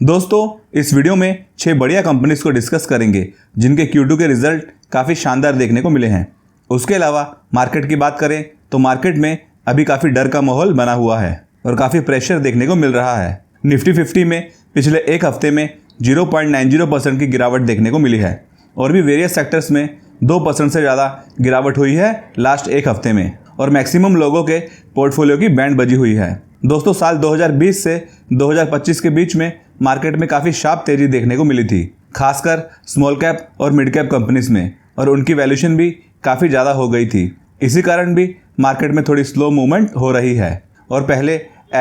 दोस्तों, इस वीडियो में 6 बढ़िया कंपनीज को डिस्कस करेंगे जिनके Q2 के रिजल्ट काफ़ी शानदार देखने को मिले हैं। उसके अलावा मार्केट की बात करें तो मार्केट में अभी काफ़ी डर का माहौल बना हुआ है और काफ़ी प्रेशर देखने को मिल रहा है। निफ्टी 50 में पिछले एक हफ्ते में 0.90% की गिरावट देखने को मिली है और भी वेरियस सेक्टर्स में 2% से ज़्यादा गिरावट हुई है लास्ट एक हफ्ते में और मैक्सिमम लोगों के पोर्टफोलियो की बैंड बजी हुई है। दोस्तों, साल 2020 से 2025 के बीच में मार्केट में काफ़ी शार्प तेजी देखने को मिली थी, खासकर स्मॉल कैप और मिड कैप कंपनीज में, और उनकी वैल्यूएशन भी काफ़ी ज़्यादा हो गई थी। इसी कारण भी मार्केट में थोड़ी स्लो मूवमेंट हो रही है और पहले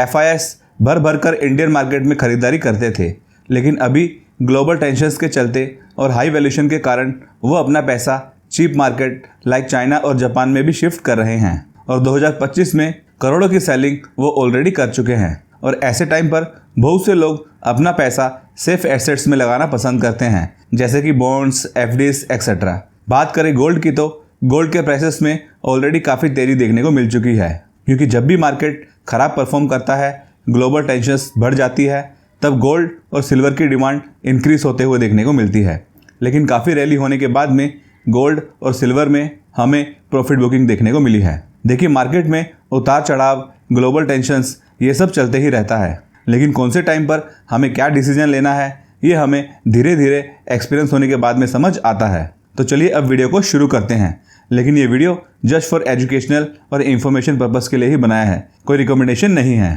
FIS भर भर कर इंडियन मार्केट में खरीदारी करते थे, लेकिन अभी ग्लोबल टेंशन्स के चलते और हाई वैल्यूएशन के कारण वो अपना पैसा चीप मार्केट लाइक चाइना और जापान में भी शिफ्ट कर रहे हैं और 2025 में करोड़ों की सेलिंग वो ऑलरेडी कर चुके हैं। और ऐसे टाइम पर बहुत से लोग अपना पैसा सेफ एसेट्स में लगाना पसंद करते हैं, जैसे कि बॉन्ड्स, FDs एक्सेट्रा। बात करें गोल्ड की तो गोल्ड के प्राइसेस में ऑलरेडी काफ़ी तेजी देखने को मिल चुकी है, क्योंकि जब भी मार्केट खराब परफॉर्म करता है, ग्लोबल टेंशन्स बढ़ जाती है, तब गोल्ड और सिल्वर की डिमांड इंक्रीज होते हुए देखने को मिलती है। लेकिन काफ़ी रैली होने के बाद में गोल्ड और सिल्वर में हमें प्रॉफिट बुकिंग देखने को मिली है। देखिए, मार्केट में उतार चढ़ाव, ग्लोबल टेंशन्स ये सब चलते ही रहता है, लेकिन कौन से टाइम पर हमें क्या डिसीजन लेना है ये हमें धीरे धीरे एक्सपीरियंस होने के बाद में समझ आता है। तो चलिए अब वीडियो को शुरू करते हैं। लेकिन ये वीडियो जस्ट फॉर एजुकेशनल और इन्फॉर्मेशन पर्पस के लिए ही बनाया है, कोई रिकमेंडेशन नहीं है।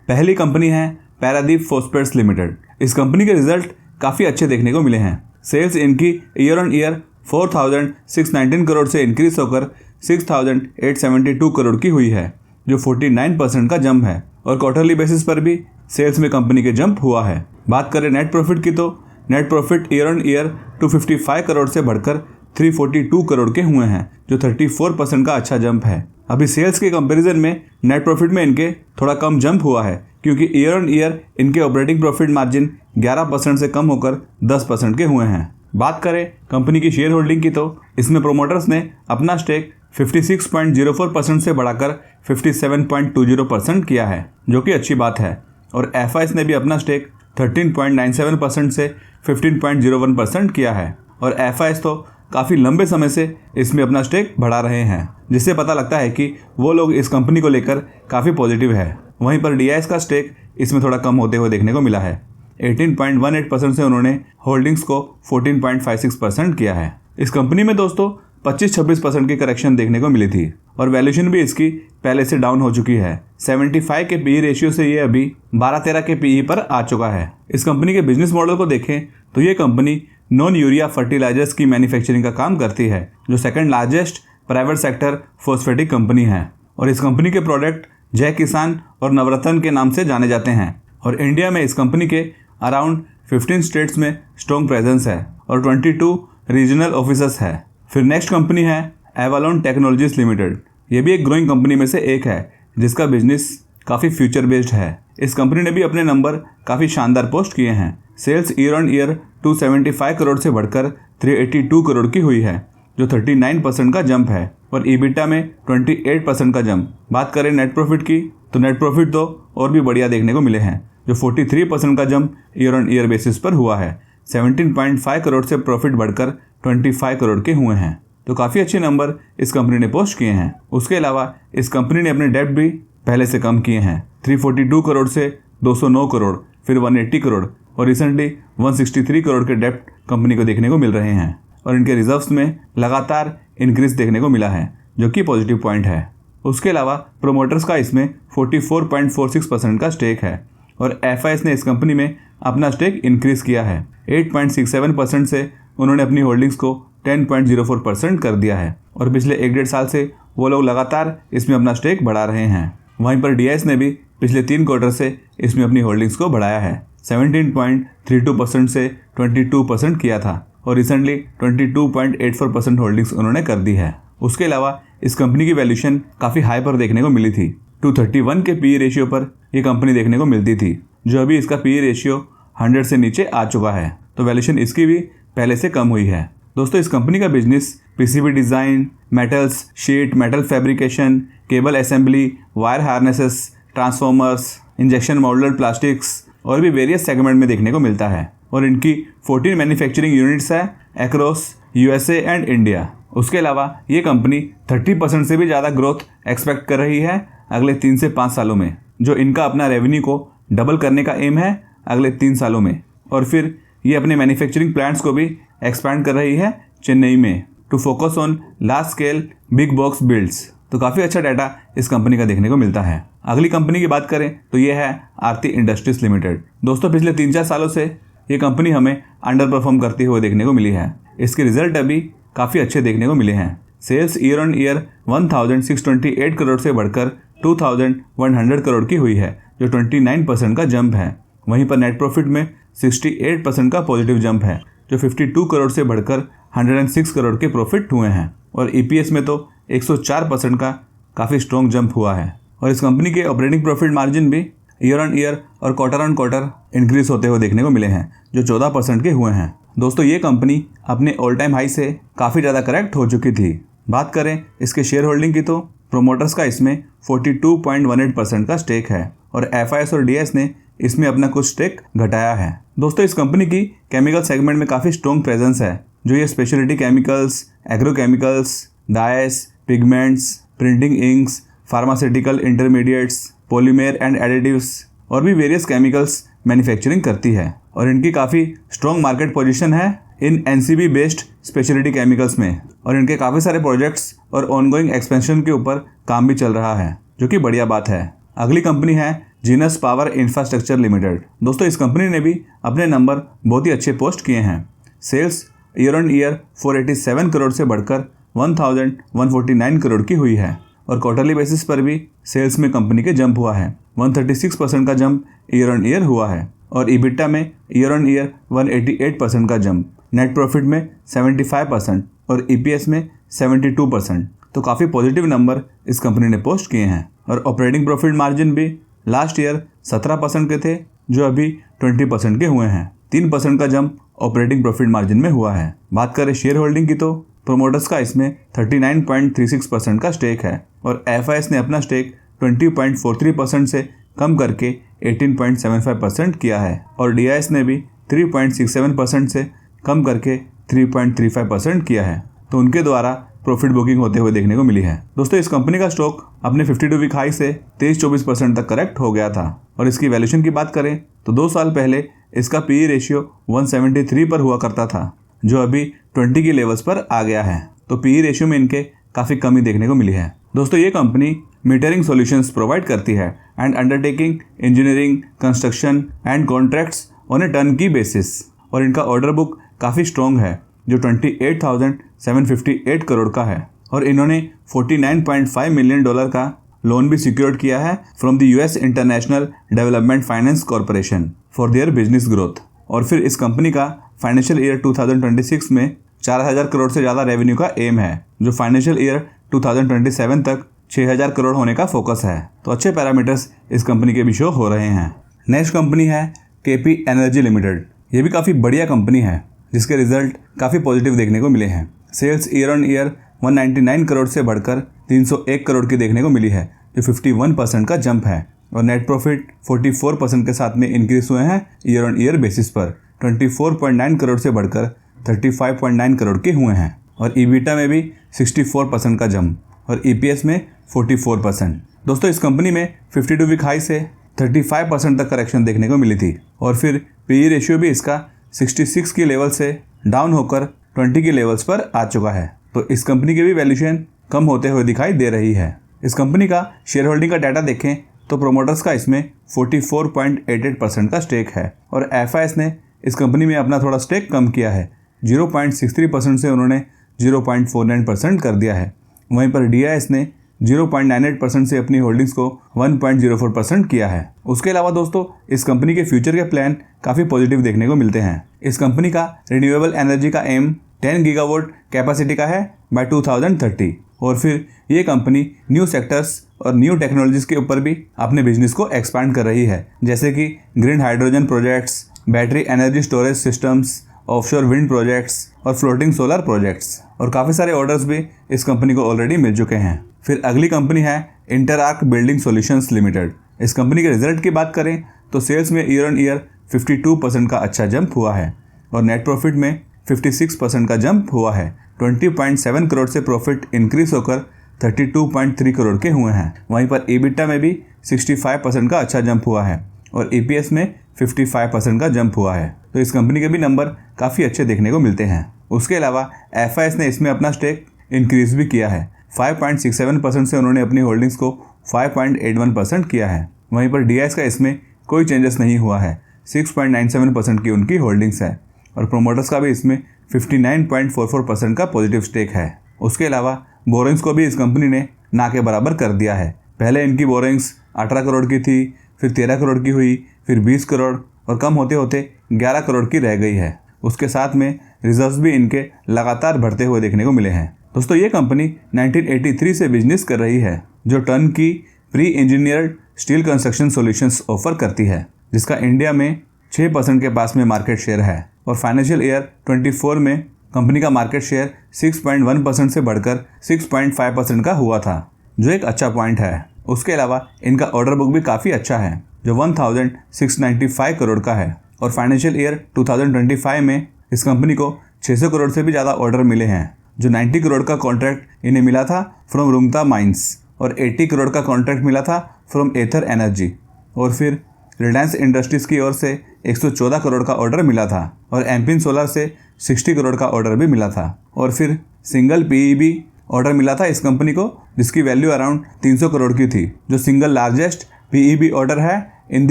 पहली कंपनी है पैरादीप फॉस्फेट्स लिमिटेड। इस कंपनी के रिजल्ट काफ़ी अच्छे देखने को मिले हैं। सेल्स इनकी ईयर ऑन ईयर 4,619 करोड़ से इंक्रीज होकर 6,872 करोड़ की हुई है, जो 49% का जंप है और क्वार्टरली बेसिस पर भी सेल्स में कंपनी के जंप हुआ है। बात करें नेट प्रॉफिट की तो net profit year on year 255 crore से बढ़कर 342 करोड़ के हुए हैं, जो 34% का अच्छा जंप है। अभी सेल्स के कंपैरिजन में नेट प्रॉफिट में इनके थोड़ा कम जंप हुआ है, क्योंकि ईयर ऑन ईयर इनके ऑपरेटिंग प्रॉफिट मार्जिन 11% से कम होकर 10% के हुए हैं। बात करें कंपनी की शेयर होल्डिंग की तो इसमें प्रोमोटर्स ने अपना स्टेक 56.04% से बढ़ाकर 57.20% किया है, जो कि अच्छी बात है। और FIS ने भी अपना स्टेक 13.97% से 15.01% किया है और FIS तो काफ़ी लंबे समय से इसमें अपना स्टेक बढ़ा रहे हैं, जिससे पता लगता है कि वो लोग इस कंपनी को लेकर काफ़ी पॉजिटिव है। वहीं पर DIS का स्टेक इसमें थोड़ा कम होते हुए देखने को मिला है। 18.18% से उन्होंने होल्डिंग्स को 14.56% किया है। इस कंपनी में दोस्तों 25-26% की करेक्शन देखने को मिली थी और वैल्यूएशन भी इसकी पहले से डाउन हो चुकी है। 75 के PE रेशियो से ये अभी 12-13 के PE पर आ चुका है। इस कंपनी के बिजनेस मॉडल को देखें तो ये कंपनी नॉन यूरिया फर्टिलाइजर्स की मैन्युफैक्चरिंग का काम करती है, जो second largest private sector phosphatic company है। और इस कंपनी के प्रोडक्ट जय किसान और नवरत्न के नाम से जाने जाते हैं और इंडिया में इस कंपनी के अराउंड 15 स्टेट्स में स्ट्रॉन्ग प्रेजेंस है और 22 रीजनल ऑफिसर्स है। फिर नेक्स्ट कंपनी है एवलॉन टेक्नोलॉजीज लिमिटेड। ये भी एक ग्रोइंग कंपनी में से एक है, जिसका बिजनेस काफ़ी फ्यूचर बेस्ड है। इस कंपनी ने भी अपने नंबर काफ़ी शानदार पोस्ट किए हैं। Sales year on year 275 crore से बढ़कर 382 करोड़ की हुई है, जो 39% का जंप है और EBITDA में 28% का जंप। बात करें नेट प्रॉफिट की तो नेट प्रॉफिट तो और भी बढ़िया देखने को मिले हैं, जो 43% का jump year on year basis पर हुआ है। 17.5 करोड़ से प्रॉफिट बढ़कर 25 करोड़ के हुए हैं, तो काफ़ी अच्छे नंबर इस कंपनी ने पोस्ट किए हैं। उसके अलावा इस कंपनी ने अपने डेब्ट भी पहले से कम किए हैं। 342 करोड़ से 209 करोड़, फिर 180 करोड़ और रिसेंटली 163 करोड़ के डेब्ट कंपनी को देखने को मिल रहे हैं और इनके रिजर्व्स में लगातार इंक्रीज देखने को मिला है, जो कि पॉजिटिव पॉइंट है। उसके अलावा प्रोमोटर्स का इसमें 44.46% का स्टेक है और FIS ने इस कंपनी में अपना स्टेक इंक्रीज किया है। 8.67% से उन्होंने अपनी होल्डिंग्स को 10.04% कर दिया है और पिछले 1-1.5 साल से वो लोग लगातार इसमें अपना स्टेक बढ़ा रहे हैं। वहीं पर DIS ने भी पिछले 3 क्वार्टर से इसमें अपनी होल्डिंग्स को बढ़ाया है। 17.32% से 22% किया था और रिसेंटली 22.84% होल्डिंग्स उन्होंने कर दी है। उसके अलावा इस कंपनी की वैल्यूएशन काफ़ी हाई पर देखने को मिली थी। 231 के PE रेशियो पर यह कंपनी देखने को मिलती थी, जो अभी इसका PE रेशियो 100 से नीचे आ चुका है, तो वैल्यूएशन इसकी भी पहले से कम हुई है। दोस्तों, इस कंपनी का business PCB design, metals, sheet, metal fabrication, cable assembly, wire harnesses, transformers, injection moulded plastics, और भी वेरियस सेगमेंट में देखने को मिलता है और इनकी 14 मैन्युफैक्चरिंग यूनिट्स है अक्रॉस यूएसए एंड इंडिया। उसके अलावा ये कंपनी 30% से भी ज़्यादा ग्रोथ एक्सपेक्ट कर रही है अगले 3 से 5 सालों में, जो इनका अपना रेवेन्यू को डबल करने का एम है अगले 3 सालों में। और फिर ये अपने मैन्युफैक्चरिंग प्लांट्स को भी एक्सपैंड कर रही है चेन्नई में to focus on large scale big box builds. तो काफ़ी अच्छा डाटा इस कंपनी का देखने को मिलता है। अगली कंपनी की बात करें तो ये है आरती इंडस्ट्रीज लिमिटेड। दोस्तों पिछले 3-4 सालों से ये कंपनी हमें अंडर परफॉर्म करते हुए देखने को मिली है। इसके रिजल्ट अभी काफ़ी अच्छे देखने को मिले हैं। Sales year on year 1628 crore से बढ़कर 2100 करोड़ की हुई है, जो 29% का जंप है। वहीं पर नेट प्रॉफिट में 68% का पॉजिटिव जंप है, जो 52 करोड़ से बढ़कर 106 करोड़ के प्रॉफिट हुए हैं। और ईपीएस में तो 104% का काफ़ी स्ट्रॉन्ग जंप हुआ है। और इस कंपनी के ऑपरेटिंग प्रॉफिट मार्जिन भी ईयर ऑन ईयर और क्वार्टर ऑन क्वार्टर इंक्रीज होते हुए देखने को मिले हैं, जो 14% के हुए हैं। दोस्तों ये कंपनी अपने ऑल टाइम हाई से काफ़ी ज़्यादा करेक्ट हो चुकी थी। बात करें इसके शेयर होल्डिंग की तो प्रोमोटर्स का इसमें 42.18% का स्टेक है और एफआईएस और डीएस ने इसमें अपना कुछ स्टेक घटाया है। दोस्तों इस कंपनी की केमिकल सेगमेंट में काफ़ी स्ट्रॉन्ग प्रेजेंस है, जो ये speciality chemicals, agrochemicals, dyes, pigments, printing inks, pharmaceutical intermediates, polymer and additives और भी वेरियस केमिकल्स मैन्युफैक्चरिंग करती है। और इनकी काफ़ी स्ट्रॉन्ग मार्केट पोजीशन है इन एनसीबी बेस्ड स्पेशलिटी केमिकल्स में। और इनके काफ़ी सारे प्रोजेक्ट्स और ऑनगोइंग एक्सपेंशन के ऊपर काम भी चल रहा है, जो कि बढ़िया बात है। अगली कंपनी है जीनस पावर इंफ्रास्ट्रक्चर लिमिटेड। दोस्तों इस कंपनी ने भी अपने नंबर बहुत ही अच्छे पोस्ट किए हैं। Sales year on year 487 crore से बढ़कर 1149 करोड़ की हुई है और क्वार्टरली बेसिस पर भी सेल्स में कंपनी के जंप हुआ है। 136% का जंप ईयर ऑन ईयर हुआ है और ईबिटा में ईयर ऑन ईयर 188% का जंप, नेट प्रॉफिट में 75% और ईपीएस में 72%। तो काफ़ी पॉजिटिव नंबर इस कंपनी ने पोस्ट किए हैं। और ऑपरेटिंग प्रॉफिट मार्जिन भी लास्ट ईयर 17% के थे, जो अभी 20% के हुए हैं। 3% का जंप ऑपरेटिंग प्रॉफिट मार्जिन में हुआ है। बात करें शेयर होल्डिंग की तो प्रोमोटर्स का इसमें 39.36% का स्टेक है और एफआईएस ने अपना स्टेक 20.43% से कम करके 18.75% किया है और डीआईएस ने भी 3.67% से कम करके 3.35% किया है। तो उनके द्वारा प्रॉफिट बुकिंग होते हुए देखने को मिली है। दोस्तों इस कंपनी का स्टॉक अपने 52 वीक हाई से 23-24% तक करेक्ट हो गया था। और इसकी वैल्यूएशन की बात करें तो 2 साल पहले इसका पीई रेशियो 173 पर हुआ करता था, जो अभी 20 के लेवल्स पर आ गया है। तो पीई रेशियो में इनके काफ़ी कमी देखने को मिली है। दोस्तों ये कंपनी मीटरिंग सॉल्यूशंस प्रोवाइड करती है and undertaking engineering, construction and contracts on A turn की बेसिस। और इनका ऑर्डर बुक काफ़ी स्ट्रॉन्ग है, जो 28,758 करोड़ का है और इन्होंने $49.5 मिलियन का लोन भी सिक्योर्ड किया है from the US international development finance corporation for their business growth. और फिर इस कंपनी का फाइनेंशियल ईयर 2026 में 4,000 करोड़ से ज़्यादा रेवेन्यू का एम है, जो फाइनेंशियल ईयर 2027 तक 6,000 करोड़ होने का फोकस है। तो अच्छे पैरामीटर्स इस कंपनी के भी शो हो रहे हैं। नेक्स्ट कंपनी है केपी एनर्जी लिमिटेड। ये भी काफ़ी बढ़िया कंपनी है, जिसके रिजल्ट काफ़ी पॉजिटिव देखने को मिले हैं। Sales year on year 199 crore से बढ़कर 301 करोड़ की देखने को मिली है, जो 51% का जंप है और नेट प्रॉफिट 44% के साथ में इंक्रीज हुए हैं ईयर ऑन ईयर बेसिस पर। 24.9 करोड़ से बढ़कर 35.9 करोड़ के हुए हैं और ईबिटा में भी 64% का जंप और ईपीएस में 44%। दोस्तों इस कंपनी में 52 वीक हाई से 35% तक करेक्शन देखने को मिली थी और फिर पीई रेशियो भी इसका 66 की लेवल से डाउन होकर 20 के लेवल्स पर आ चुका है। तो इस कंपनी की भी वैल्यूएशन कम होते हुए दिखाई दे रही है। इस कंपनी का शेयर होल्डिंग का डाटा देखें तो प्रोमोटर्स का इसमें 44.88% का स्टेक है और एफआईएस ने इस कंपनी में अपना थोड़ा स्टेक कम किया है, 0.63% से उन्होंने 0.49% कर दिया है। वहीं पर डीआईएस ने 0.98% से अपनी होल्डिंग्स को 1.04% किया है। उसके अलावा दोस्तों इस कंपनी के फ्यूचर के प्लान काफ़ी पॉजिटिव देखने को मिलते हैं। इस कंपनी का रिन्यूएबल एनर्जी का एम 10 गीगावाट कैपेसिटी का है बाय 2030 और फिर ये कंपनी न्यू सेक्टर्स और न्यू टेक्नोलॉजीज के ऊपर भी अपने बिजनेस को एक्सपांड कर रही है, जैसे कि green hydrogen projects, battery energy storage systems, offshore wind projects और फ्लोटिंग सोलर प्रोजेक्ट्स। और काफ़ी सारे ऑर्डर्स भी इस कंपनी को ऑलरेडी मिल चुके हैं। फिर अगली कंपनी है इंटरआर्क बिल्डिंग सॉल्यूशंस लिमिटेड। इस कंपनी के रिजल्ट की बात करें तो सेल्स में ईयर ऑन ईयर 52% का अच्छा जंप हुआ है और नेट प्रॉफिट में 56% का जंप हुआ है। 20.7 करोड़ से प्रॉफिट इंक्रीज होकर 32.3 करोड़ के हुए हैं। वहीं पर EBITDA में भी 65% का अच्छा जंप हुआ है और EPS में 55% का जंप हुआ है। तो इस कंपनी के भी नंबर काफ़ी अच्छे देखने को मिलते हैं। उसके अलावा FIS ने इसमें अपना स्टेक इंक्रीज भी किया है। 5.67% से उन्होंने अपनी होल्डिंग्स को 5.81% किया है। वहीं पर DIS का इसमें कोई चेंजेस नहीं हुआ है। 6.97% की उनकी होल्डिंग्स है और प्रोमोटर्स का भी इसमें 59.44% का पॉजिटिव स्टेक है। उसके अलावा बोरिंग्स को भी इस कंपनी ने ना के बराबर कर दिया है। पहले इनकी बोरिंग्स 18 करोड़ की थी, फिर 13 करोड़ की हुई, फिर 20 करोड़ और कम होते होते 11 करोड़ की रह गई है। उसके साथ में रिजर्व्स भी इनके लगातार बढ़ते हुए देखने को मिले हैं। दोस्तों, ये कंपनी 1983 से बिजनेस कर रही है, जो टन की pre engineered steel construction solutions offer करती है, जिसका इंडिया में 6% के पास में मार्केट शेयर है और फाइनेंशियल ईयर 24 में कंपनी का मार्केट शेयर 6.1% से बढ़कर 6.5% का हुआ था, जो एक अच्छा पॉइंट है। उसके अलावा इनका ऑर्डर बुक भी काफ़ी अच्छा है, जो 1695 करोड़ का है और फाइनेंशियल ईयर 2025 में इस कंपनी को 600 करोड़ से भी ज़्यादा ऑर्डर मिले हैं, जो 90 करोड़ का कॉन्ट्रैक्ट इन्हें मिला था फ्रॉम रुंगता माइंस और 80 करोड़ का कॉन्ट्रैक्ट मिला था फ्रॉम एथर एनर्जी और फिर रिलायंस इंडस्ट्रीज़ की ओर से 114 करोड़ का ऑर्डर मिला था और एम्पिन सोलर से 60 करोड़ का ऑर्डर भी मिला था और फिर सिंगल PEB ऑर्डर मिला था इस कंपनी को, जिसकी वैल्यू अराउंड 300 करोड़ की थी, जो सिंगल लार्जेस्ट PEB ऑर्डर है in the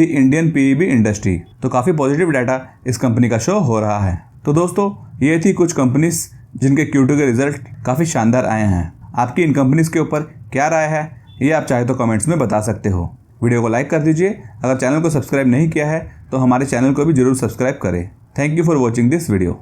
Indian PEB industry. तो काफ़ी पॉजिटिव डाटा इस कंपनी का शो हो रहा है। तो दोस्तों, ये थी कुछ कंपनीज जिनके Q2 के रिजल्ट काफ़ी शानदार आए हैं। आपकी इन कंपनीज के ऊपर क्या राय है, ये आप चाहे तो कमेंट्स में बता सकते हो। वीडियो को लाइक कर दीजिए। अगर चैनल को सब्सक्राइब नहीं किया है तो हमारे चैनल को भी जरूर सब्सक्राइब करें। Thank you for watching this video.